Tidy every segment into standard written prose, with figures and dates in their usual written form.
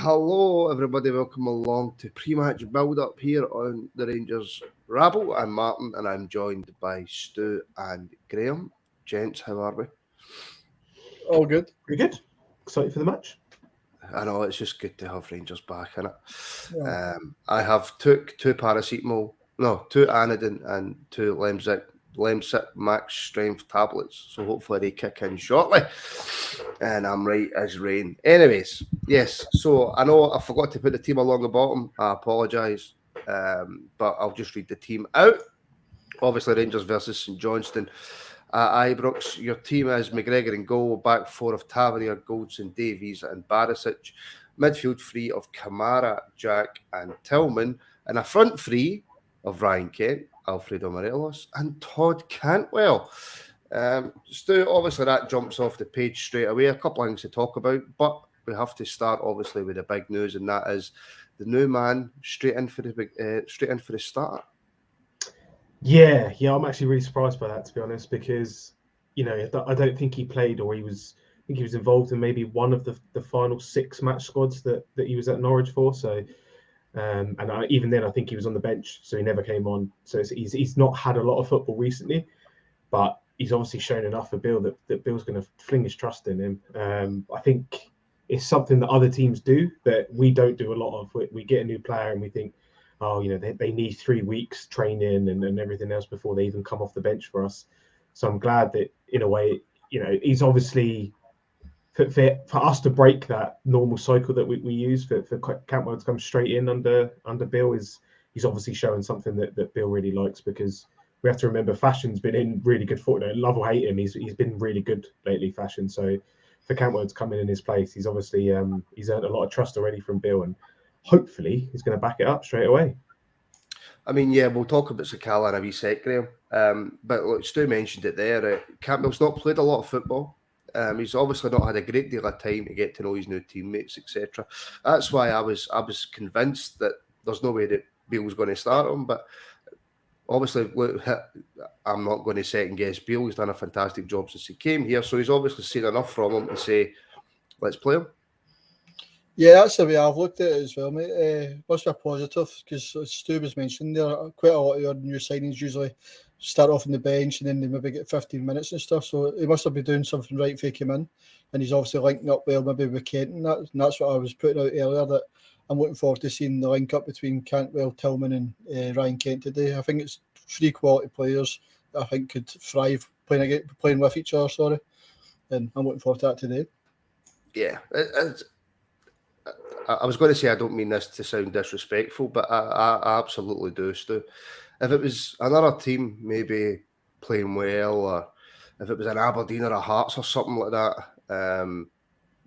Hello, everybody. Welcome along to pre-match build-up here on the Rangers Rabble. I'm Martin, and I'm joined by Stu and Graham. Gents, how are we? All good. Pretty good. Excited for the match. I know it's just good to have Rangers back, innit? Yeah. I have took two paracetamol, two Anodin and two Lemsip max strength tablets. So hopefully they kick in shortly. And I'm right as rain. Anyways, yes. So I know I forgot to put the team along the bottom. I apologise. But I'll just read the team out. Obviously, Rangers versus St Johnstone. Ibrox, your team is McGregor in goal, back four of Tavernier, Goldson, Davies and Barisic, midfield three of Kamara, Jack and Tillman, and a front three of Ryan Kent, Alfredo Morelos and Todd Cantwell. Stu, obviously that jumps off the page straight away. A couple of things to talk about, but we have to start obviously with the big news, and that is the new man straight in for the start. Yeah, I'm actually really surprised by that, to be honest, because I don't think he played, or I think he was involved in maybe one of the final six match squads that he was at Norwich for. So, even then, I think he was on the bench, so he never came on. So he's not had a lot of football recently, but he's obviously shown enough for Bill that Bill's going to fling his trust in him. I think it's something that other teams do that we don't do a lot of. We get a new player and we think, oh, they need 3 weeks training and everything else before they even come off the bench for us. So I'm glad that, in a way, he's obviously for us to break that normal cycle that we use for Cantwell to come straight in under Bill he's obviously showing something that Bill really likes, because we have to remember Fashion's been in really good form. Love or hate him, he's been really good lately, Fashion. So for Cantwell to come in his place, he's obviously he's earned a lot of trust already from Bill, and hopefully he's going to back it up straight away. I mean, yeah, we'll talk about Sakala in a wee sec, Graham. But look, Stu mentioned it there. Campbell's not played a lot of football. He's obviously not had a great deal of time to get to know his new teammates, etc. That's why I was convinced that there's no way that Beale's going to start him. But obviously, look, I'm not going to second guess Beale. He's done a fantastic job since he came here, so he's obviously seen enough from him to say, let's play him. Yeah, that's the way I've looked at it as well, mate. Must be a positive, because as Stu was mentioning there, quite a lot of your new signings usually start off on the bench and then they maybe get 15 minutes and stuff. So he must have been doing something right if he came in. And he's obviously linking up well maybe with Kent and that. And that's what I was putting out earlier, that I'm looking forward to seeing the link up between Cantwell, Tillman and Ryan Kent today. I think it's 3 quality players that I think could thrive playing with each other, and I'm looking forward to that today. Yeah, I was going to say I don't mean this to sound disrespectful, but I absolutely do, Stu. If it was another team maybe playing well, or if it was an Aberdeen or a Hearts or something like that,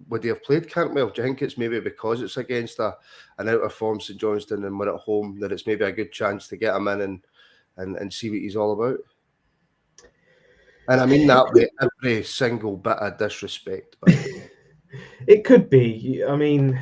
would they have played Cantwell? Do you think it's maybe because it's against an out of form St Johnstone and we're at home that it's maybe a good chance to get him in and see what he's all about? And I mean that with every single bit of disrespect. But it could be. I mean,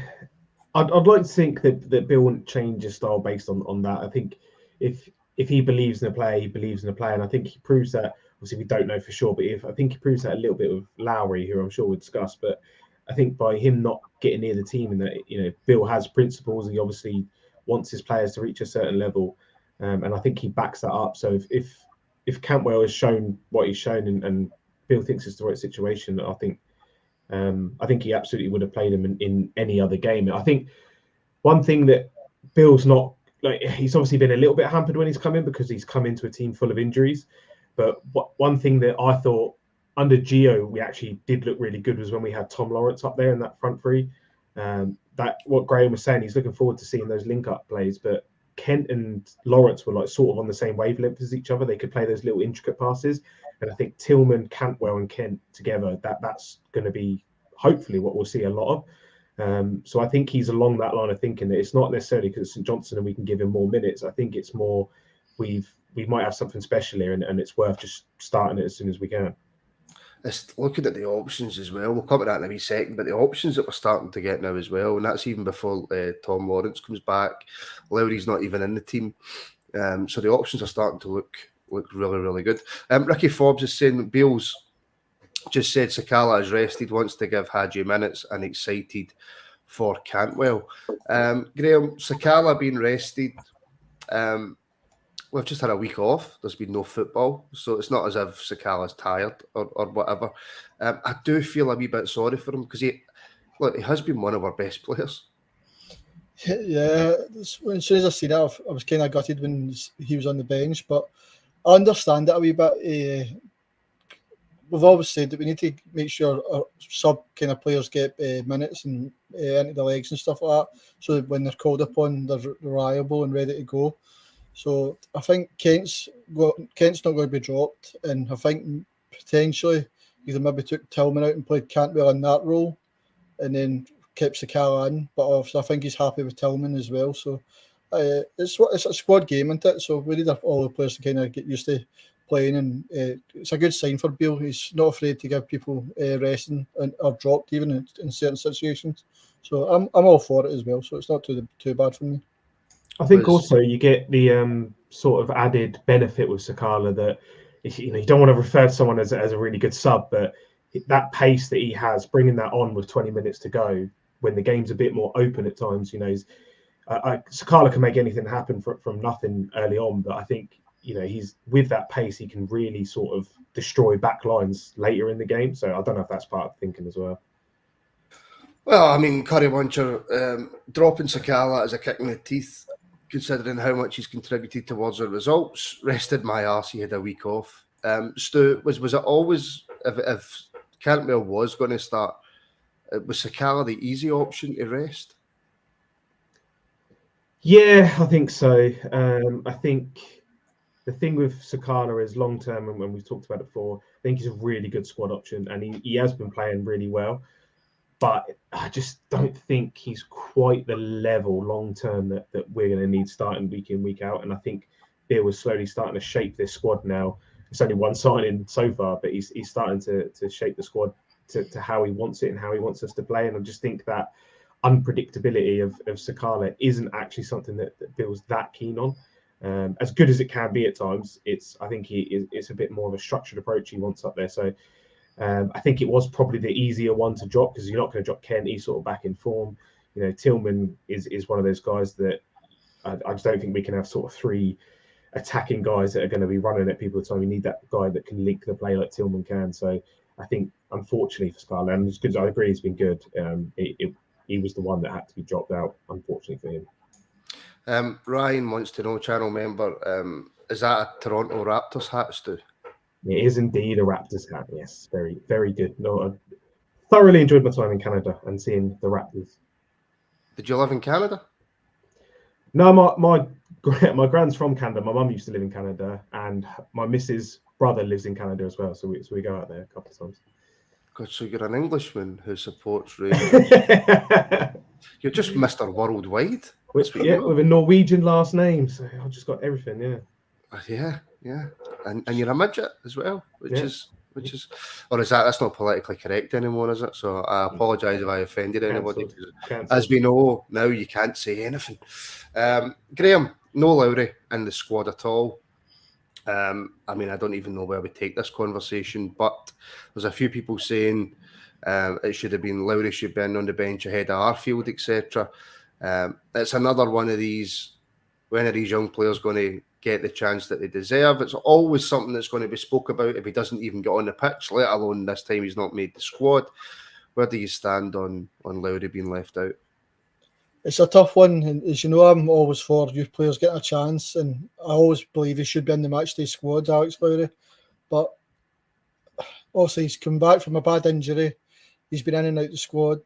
I'd like to think that Bill wouldn't change his style based on that. I think if he believes in a player, he believes in a player, and I think he proves that. Obviously, we don't know for sure, but I think he proves that a little bit with Lowry, who I'm sure we'll discuss. But I think by him not getting near the team, and that Bill has principles, he obviously wants his players to reach a certain level, and I think he backs that up. So if Cantwell has shown what he's shown, and Bill thinks it's the right situation, I think he absolutely would have played him in any other game. I think one thing that Bill's not, he's obviously been a little bit hampered when he's come in because he's come into a team full of injuries. But one thing that I thought under Gio we actually did look really good was when we had Tom Lawrence up there in that front three. That what Graham was saying, he's looking forward to seeing those link-up plays. But Kent and Lawrence were sort of on the same wavelength as each other. They could play those little intricate passes. And I think Tillman, Cantwell and Kent together, that's going to be hopefully what we'll see a lot of. So I think he's along that line of thinking that it's not necessarily because it's St Johnstone and we can give him more minutes. I think it's more we might have something special here and it's worth just starting it as soon as we can. It's looking at the options as well. We'll come to that in a wee second, but the options that we're starting to get now as well, and that's even before Tom Lawrence comes back. Lowry's not even in the team. So the options are starting to look really, really good. Ricky Forbes is saying Beale's just said Sakala is rested, wants to give Hadji minutes and excited for Cantwell. Graham, Sakala being rested. We've just had a week off. There's been no football, so it's not as if Sakala's tired or whatever. I do feel a wee bit sorry for him because he has been one of our best players. Yeah, as soon as I seen it, I was kind of gutted when he was on the bench, but I understand it a wee bit. We've always said that we need to make sure our sub kind of players get minutes and into the legs and stuff like that, so that when they're called upon, they're reliable and ready to go. So I think Kent's not going to be dropped, and I think potentially either maybe took Tillman out and played Cantwell in that role, and then kept Sakala in. But obviously I think he's happy with Tillman as well. So it's a squad game, isn't it? So we need all the players to kind of get used to playing, and it's a good sign for Beale. He's not afraid to give people resting or dropped even in certain situations. So I'm all for it as well. So it's not too bad for me. I think also you get the sort of added benefit with Sakala that you don't want to refer to someone as a really good sub, but that pace that he has, bringing that on with 20 minutes to go when the game's a bit more open at times. Sakala can make anything happen from nothing early on, but I think he's with that pace, he can really sort of destroy back lines later in the game. So I don't know if that's part of thinking as well. Well, I mean, Curry Muncher dropping Sakala as a kick in the teeth, considering how much he's contributed towards the results. Rested my arse, he had a week off. Stu, was it always, if Cantwell was going to start, was Sakala the easy option to rest? Yeah, I think so. I think the thing with Sakala is long term, and when we've talked about it before, I think he's a really good squad option, and he has been playing really well. But I just don't think he's quite the level long term that we're going to need starting week in, week out. And I think Beale was slowly starting to shape this squad now. It's only one signing so far, but he's starting to shape the squad to how he wants it and how he wants us to play. And I just think that unpredictability of Sakala isn't actually something that Beale's that keen on. As good as it can be at times, I think it's a bit more of a structured approach he wants up there. So I think it was probably the easier one to drop because you're not going to drop Kent. He's sort of back in form. Tillman is one of those guys that I just don't think we can have sort of three attacking guys that are going to be running at people at the time. We need that guy that can link the play like Tillman can. So I think, unfortunately for Scarlett, and as good as I agree he's been good, he was the one that had to be dropped out, unfortunately for him. Ryan wants to know, channel member, is that a Toronto Raptors hat, Stu? It is indeed a Raptors hat, yes. Very, very good. No, I thoroughly enjoyed my time in Canada and seeing the Raptors. Did you live in Canada? No, my grand's from Canada. My mum used to live in Canada, and my missus' brother lives in Canada as well. So we go out there a couple of times. God, so you're an Englishman who supports Rangers. You're just Mr. Worldwide. With a Norwegian last name, so I've just got everything. Yeah, and you're a midget as well, which is, or is that's not politically correct anymore, is it? So I apologise if I offended anybody. Cancelled. As we know now, you can't say anything. Graham, no Lowry in the squad at all. I mean, I don't even know where we take this conversation, but there's a few people saying it should have been Lowry should have been on the bench ahead of Arfield, etc. It's another one of these. When are these young players going to get the chance that they deserve? It's always something that's going to be spoke about if he doesn't even get on the pitch, let alone this time he's not made the squad. Where do you stand on Lowry being left out? It's a tough one, and as you know, I'm always for youth players getting a chance, and I always believe he should be in the matchday squad, Alex Lowry. But also, he's come back from a bad injury. He's been in and out the squad.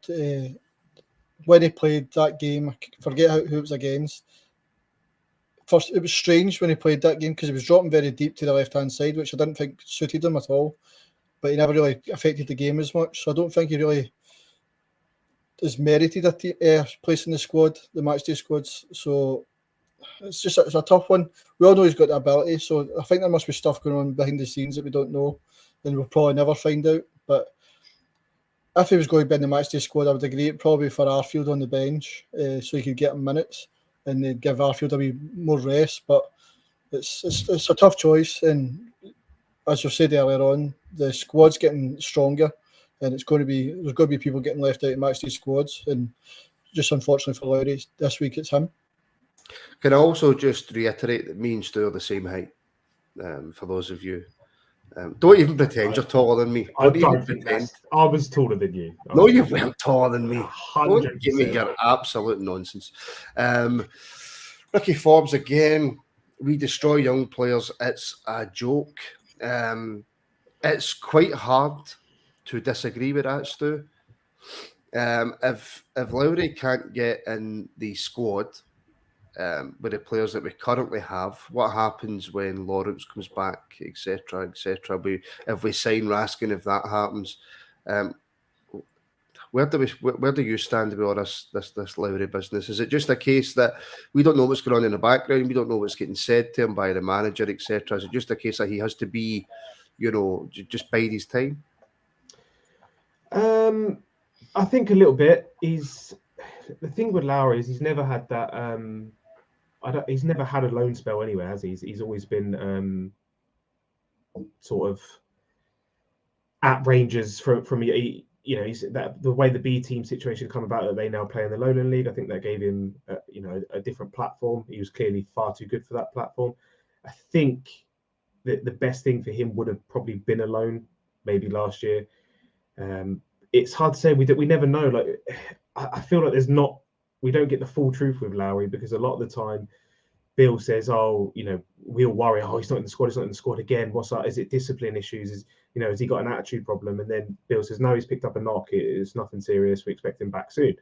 When he played that game, I forget who it was against. First, it was strange when he played that game because he was dropping very deep to the left-hand side, which I didn't think suited him at all. But he never really affected the game as much, so I don't think he really is merited a place in the squad, the matchday squads. So it's a tough one. We all know he's got the ability, so I think there must be stuff going on behind the scenes that we don't know, and we'll probably never find out. But if he was going to be in the matchday squad, I would agree it'd probably be for Arfield on the bench, so he could get him minutes and they'd give Arfield a wee more rest. But it's a tough choice, and as you've said earlier on, the squad's getting stronger, and there's going to be people getting left out in matchday squads, and just unfortunately for Lowry, this week it's him. Can I also just reiterate that me and Stu are the same height? For those of you, don't even pretend you're taller than me. I Don't even don't think pretend. I was taller than you. No, you weren't taller than me. 100%. Don't give me your absolute nonsense. Ricky Forbes again. We destroy young players. It's a joke. It's quite hard to disagree with that, Stu. If Lowry can't get in the squad with the players that we currently have, what happens when Lawrence comes back, etc., etc.? If we sign Raskin, if that happens, where do you stand with all this Lowry business? Is it just a case that we don't know what's going on in the background, we don't know what's getting said to him by the manager, etc.? Is it just a case that he has to be, just bide his time? I think a little bit. The thing with Lowry is he's never had that. He's never had a loan spell anywhere, has he? He's always been sort of at Rangers from he's that the way the B team situation come about that they now play in the Lowland League. I think that gave him a different platform. He was clearly far too good for that platform. I think that the best thing for him would have probably been a loan, maybe last year. It's hard to say. We never know. Like I feel like we don't get the full truth with Lowry, because a lot of the time Bill says, "Oh, we all worry. Oh, he's not in the squad. He's not in the squad again. What's that? Is it discipline issues? Has he got an attitude problem?" And then Bill says, "No, he's picked up a knock. It's nothing serious. We expect him back soon."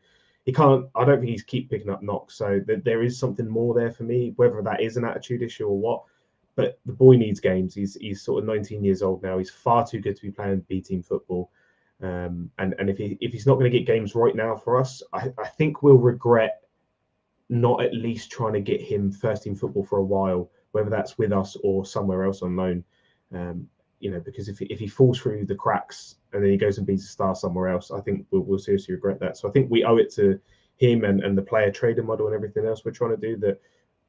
He can't. I don't think he's keep picking up knocks. So there is something more there for me, whether that is an attitude issue or what. But the boy needs games. He's sort of 19 years old now. He's far too good to be playing B team football. And if he's not going to get games right now for us, I think we'll regret not at least trying to get him first team football for a while, whether that's with us or somewhere else on loan. Because if he falls through the cracks and then he goes and beats a star somewhere else, I think we'll seriously regret that. So I think we owe it to him and the player trading model and everything else we're trying to do, that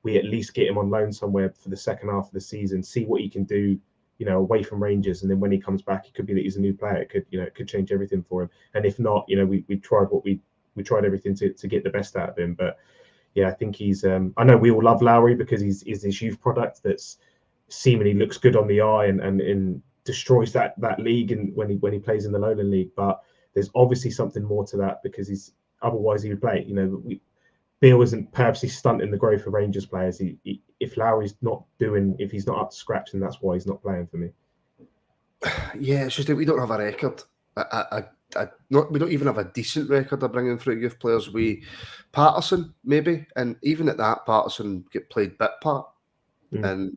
we at least get him on loan somewhere for the second half of the season, see what he can do, away from Rangers, and then when he comes back, it could be that he's a new player. It could change everything for him. And if not, we tried we tried everything to get the best out of him. But yeah, I think he's. I know we all love Lowry because he's this youth product that's seemingly looks good on the eye and destroys that league and when he plays in the Lowland League. But there's obviously something more to that, because otherwise he would play. Bill isn't purposely stunting the growth of Rangers players. If Lowry's if he's not up to scratch, then that's why he's not playing for me. Yeah, it's just that we don't have a record. We don't even have a decent record of bringing through youth players. Patterson maybe, and even at that, Patterson get played bit part. And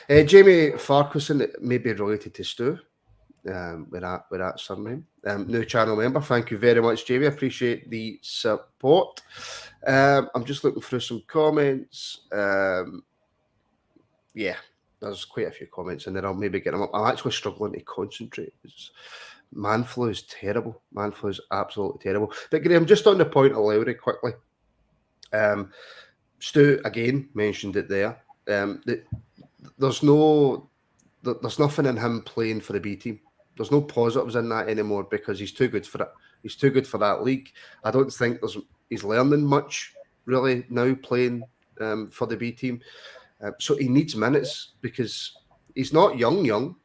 Jamie Farquharson may be related to Stu. With that surname. New channel member, thank you very much, Jamie. Appreciate the support. I'm just looking through some comments. Yeah, there's quite a few comments in there. I'll maybe get them up. I'm actually struggling to concentrate. Man flu is terrible. Man flu is absolutely terrible. But Graham, just on the point of Lowry quickly. Stu again mentioned it there. There's nothing in him playing for the B team. There's no positives in that anymore because he's too good for it. He's too good for that league. I don't think he's learning much really now playing for the B team. So he needs minutes because he's not young.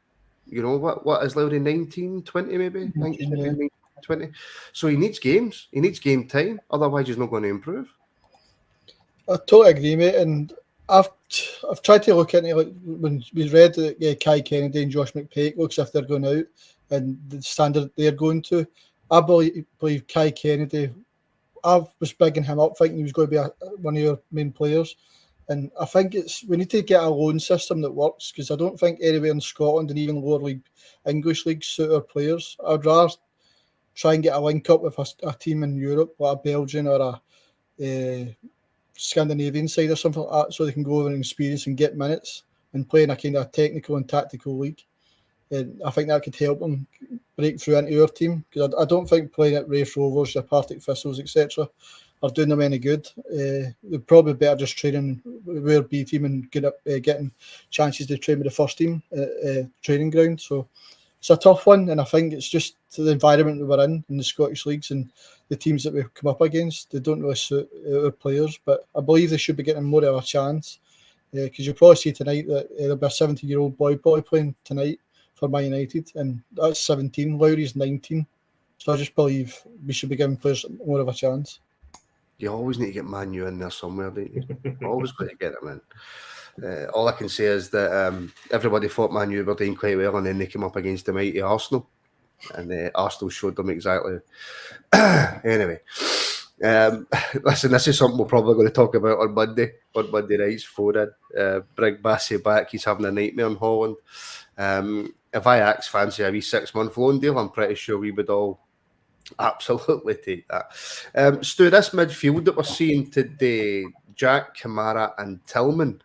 What is Lowry, 19, 20 maybe? 19, 20. So he needs games. He needs game time. Otherwise he's not going to improve. I totally agree, mate. And I've tried to look into when we read that Kai Kennedy and Josh McPake looks if they're going out and the standard they're going to. I believe Kai Kennedy. I was bigging him up, thinking he was going to be one of your main players, and I think we need to get a loan system that works, because I don't think anywhere in Scotland and even lower league English leagues suit our players. I'd rather try and get a link up with a team in Europe, like a Belgian or a Scandinavian side or something like that, so they can go over and experience and get minutes and play in a kind of technical and tactical league. And I think that could help them break through into our team, because I don't think playing at Rafe Rovers, your Partick Thistles, etc., are doing them any good. They're probably better just training with our B team and getting chances to train with the first team training ground. So it's a tough one, and I think it's just the environment that we're in the Scottish leagues and the teams that we've come up against. They don't really suit our players, but I believe they should be getting more of a chance, because you'll probably see tonight that there'll be a 17-year-old boy probably playing tonight for Man United, and that's 17. Lowry's 19. So I just believe we should be giving players more of a chance. You always need to get Man U in there somewhere, don't you? Always got to get them in. All I can say is that everybody thought Man U were doing quite well, and then they came up against the mighty Arsenal, and Arsenal showed them exactly. Anyway, listen, this is something we're probably going to talk about on Monday night's phone-in. Bring Bassey back. He's having a nightmare in Holland. If Ajax fancy a wee 6-month loan deal, I'm pretty sure we would all absolutely take that. Stu, this midfield that we're seeing today, Jack, Kamara and Tillman,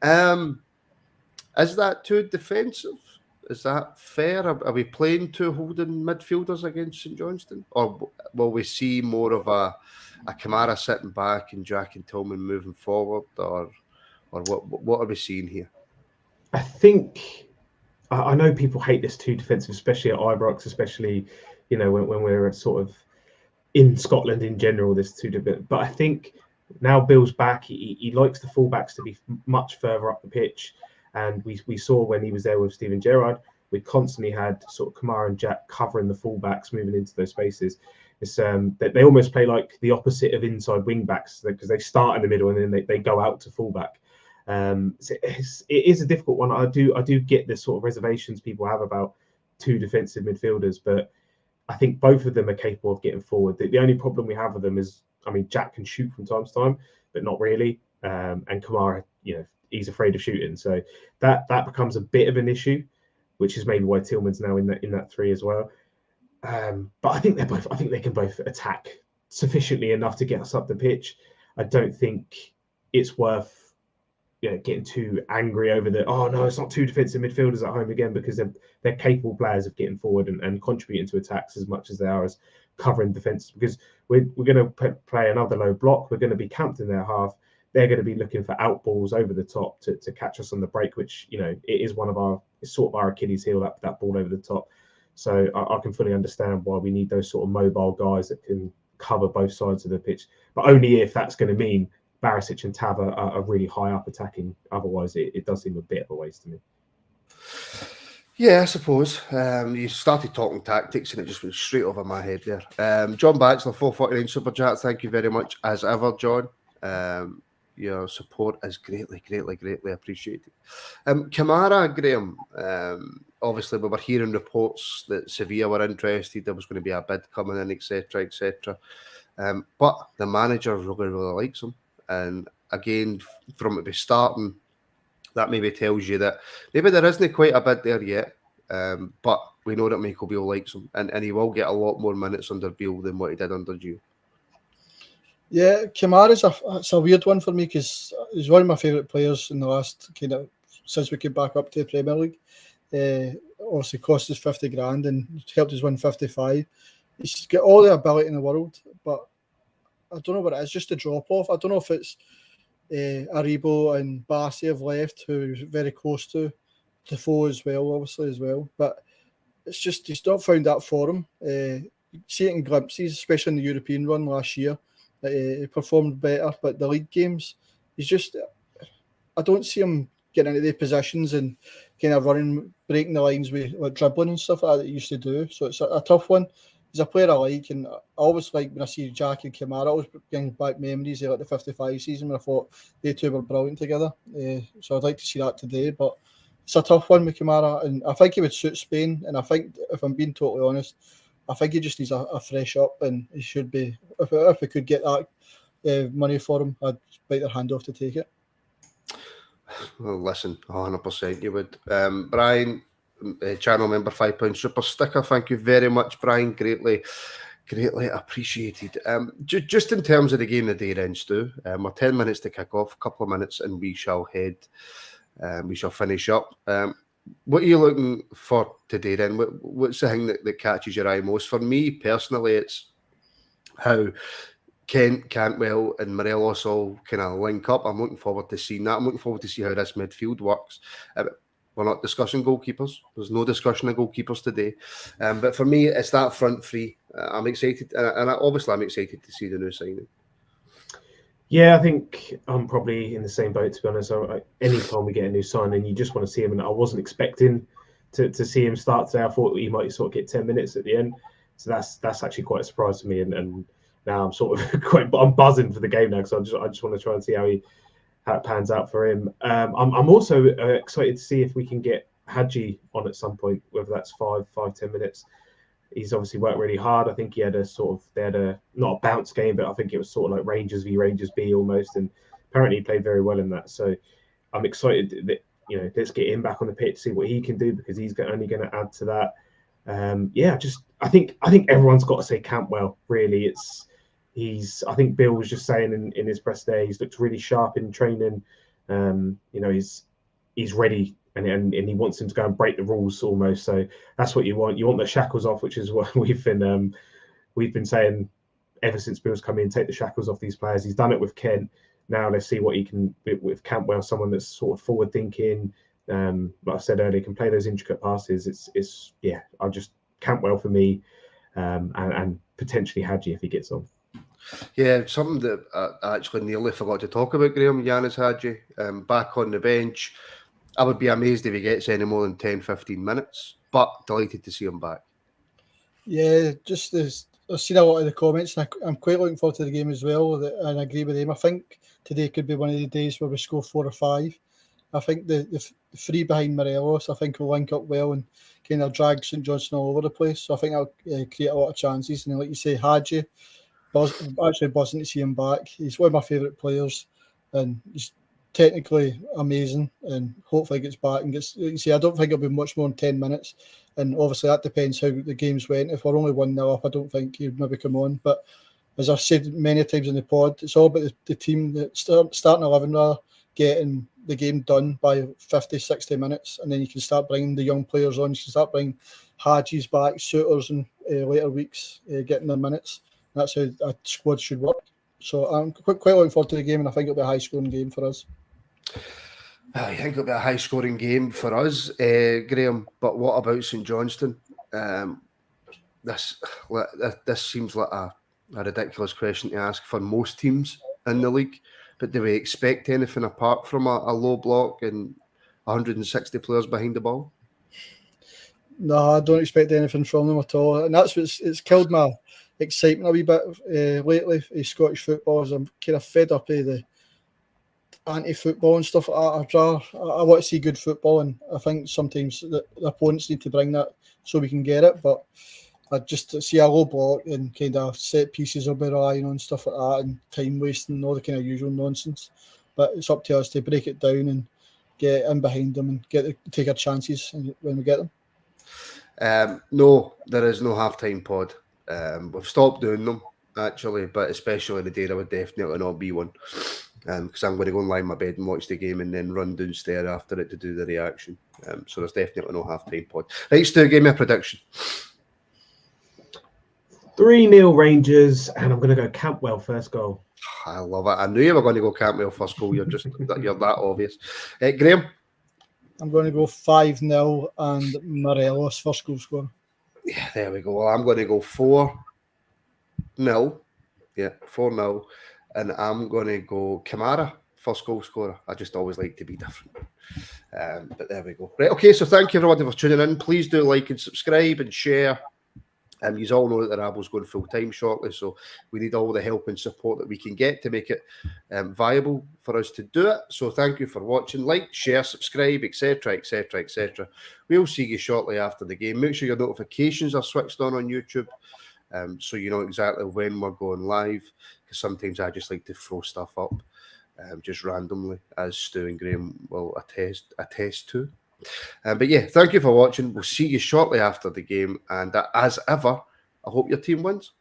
is that too defensive? Is that fair? Are we playing two holding midfielders against St Johnstone? Or will we see more of a Kamara sitting back and Jack and Tillman moving forward? Or what are we seeing here? I think, I know people hate this too defensive, especially at Ibrox, especially, you know, when we're sort of in Scotland in general, this too defensive. But I think now Bill's back, he likes the fullbacks to be much further up the pitch. And we saw when he was there with Steven Gerrard, we constantly had sort of Kamara and Jack covering the fullbacks, moving into those spaces. It's they almost play like the opposite of inside wing backs, because they start in the middle and then they go out to fullback. So it is a difficult one. I do get the sort of reservations people have about two defensive midfielders, but I think both of them are capable of getting forward. The only problem we have with them is, I mean, Jack can shoot from time to time, but not really. And Kamara, you know, he's afraid of shooting, so that becomes a bit of an issue, which is maybe why Tillman's now in that three as well. But I think they can both attack sufficiently enough to get us up the pitch. I don't think it's worth, you know, getting too angry over oh no, it's not two defensive midfielders at home again, because they're capable players of getting forward and contributing to attacks as much as they are as covering defence. Because we're going to play another low block. We're going to be camped in their half. They're going to be looking for out balls over the top to catch us on the break, which, you know, it is it's sort of our Achilles heel, that ball over the top. So I can fully understand why we need those sort of mobile guys that can cover both sides of the pitch, but only if that's going to mean Barisic and Tav are really high up attacking. Otherwise, it does seem a bit of a waste to me. Yeah, I suppose. You started talking tactics and it just went straight over my head there. John Batchelor, 449 Super Chat, thank you very much as ever, John. Your support is greatly appreciated. Kamara, Graham, obviously we were hearing reports that Sevilla were interested, there was going to be a bid coming in, etc. But the manager really likes him. And again, from it starting, that maybe tells you that maybe there isn't quite a bid there yet. But we know that Michael Beale likes him, and he will get a lot more minutes under Beale than what he did under you. Yeah, Kamara's it's a weird one for me, because he's one of my favourite players in the last since we came back up to the Premier League. Obviously cost us 50 grand and helped us win 55. He's got all the ability in the world, but I don't know what it is, just a drop off. I don't know if it's Aribo and Bassey have left, who's very close to Defoe as well. But it's just he's not found that form. You see it in glimpses, especially in the European run last year. He performed better, but the league games, I don't see him getting into the positions and kind of breaking the lines with like dribbling and stuff like that he used to do. So it's a tough one. He's a player I like, and I always like when I see Jack and Kamara, I always bring back memories of like the 55 season where I thought they two were brilliant together. So I'd like to see that today, but it's a tough one with Kamara, and I think he would suit Spain. And I think, if I'm being totally honest, I think he just needs a fresh up, and he should be. If we could get that money for him, I'd bite their hand off to take it. Well, listen, 100% you would. Brian, channel member, £5 super sticker. Thank you very much, Brian. Greatly appreciated. Just in terms of the game of the day, then, Stu, we're 10 minutes to kick off, a couple of minutes, and we shall finish up. What are you looking for today then? What's the thing that catches your eye most? For me personally, it's how Kent, Cantwell and Morelos all kind of link up. I'm looking forward to seeing that. I'm looking forward to see how this midfield works. We're not discussing goalkeepers. There's no discussion of goalkeepers today. But for me, it's that front three. I'm excited, and obviously I'm excited to see the new signing. Yeah, I think I'm probably in the same boat, to be honest. Anytime we get a new signing, you just want to see him, and I wasn't expecting to see him start today. I thought he might sort of get 10 minutes at the end, so that's actually quite a surprise to me. And now I'm sort of I'm buzzing for the game now, because I just want to try and see how it pans out for him. I'm also excited to see if we can get Hadji on at some point, whether that's 5-10 minutes. He's obviously worked really hard. I think they had not a bounce game, but I think it was sort of like Rangers v Rangers B almost, and apparently he played very well in that. So I'm excited that, let's get him back on the pitch, see what he can do, because he's only going to add to that. I think everyone's got to say Cantwell. Really, I think Bill was just saying in his press there, he's looked really sharp in training. He's ready. And he wants him to go and break the rules almost. So that's what you want. You want the shackles off, which is what we've been saying ever since Bill's come in. Take the shackles off these players. He's done it with Kent. Now let's see what he can with Cantwell, someone that's sort of forward thinking. Like I said earlier, can play those intricate passes. Cantwell for me, and potentially Hadji if he gets on. Yeah, something that I actually nearly forgot to talk about, Graham. Yanis Hadji, back on the bench. I would be amazed if he gets any more than 10-15 minutes, but delighted to see him back. Yeah, just as I've seen a lot of the comments, and I'm quite looking forward to the game as well, and I agree with him. I think today could be one of the days where we score 4 or 5. I think the three behind Morelos, I think, will link up well and kind of drag St Johnstone all over the place. So I think I'll create a lot of chances. And then, like you say, Hadji, actually buzzing to see him back. He's one of my favourite players, and he's technically amazing, and hopefully gets back and gets. You see, I don't think it'll be much more than 10 minutes, and obviously that depends how the games went. If we're only 1-0 up, I don't think he'd maybe come on. But as I've said many times in the pod, it's all about the team that starting 11 rather getting the game done by 50-60 minutes, and then you can start bringing the young players on. You can start bringing Hadji's back, Suitors in later weeks, getting their minutes. That's how a squad should work. So I'm quite looking forward to the game, and I think it'll be a high-scoring game for us. I think it'll be a high-scoring game for us, Graham. But what about St Johnstone? This seems like a ridiculous question to ask for most teams in the league. But do we expect anything apart from a low block and 160 players behind the ball? No, I don't expect anything from them at all. And that's it's killed my excitement a wee bit lately in Scottish football, as I'm kind of fed up of the anti-football and stuff like that. I want to see good football, and I think sometimes the opponents need to bring that so we can get it. But I just see a low block and kind of set pieces will be relying on stuff like that, and time wasting and all the kind of usual nonsense. But it's up to us to break it down and get in behind them and take our chances when we get them. No, there is no halftime pod. We've stopped doing them actually, but especially the day there would definitely not be one. Because I'm going to go and lie in my bed and watch the game and then run downstairs after it to do the reaction. So there's definitely no halftime pod. Right, Stu, give me a prediction. 3-0 Rangers, and I'm going to go Cantwell first goal. I love it. I knew you were going to go Cantwell first goal. You're that obvious. Graham? I'm going to go 5-0 and Morelos first goal scorer. Yeah, there we go. Well, I'm going to go 4-0. Yeah, 4-0. And I'm going to go Kamara, first goal scorer. I just always like to be different. But there we go. Right, okay, so thank you everybody for tuning in. Please do like and subscribe and share. You all know that the Rabel's going full-time shortly, so we need all the help and support that we can get to make it viable for us to do it. So thank you for watching. Like, share, subscribe, etc., etc., etc. We'll see you shortly after the game. Make sure your notifications are switched on YouTube, so you know exactly when we're going live, because sometimes I just like to throw stuff up just randomly, as Stu and Graham will attest to. But yeah, thank you for watching. We'll see you shortly after the game, and as ever, I hope your team wins.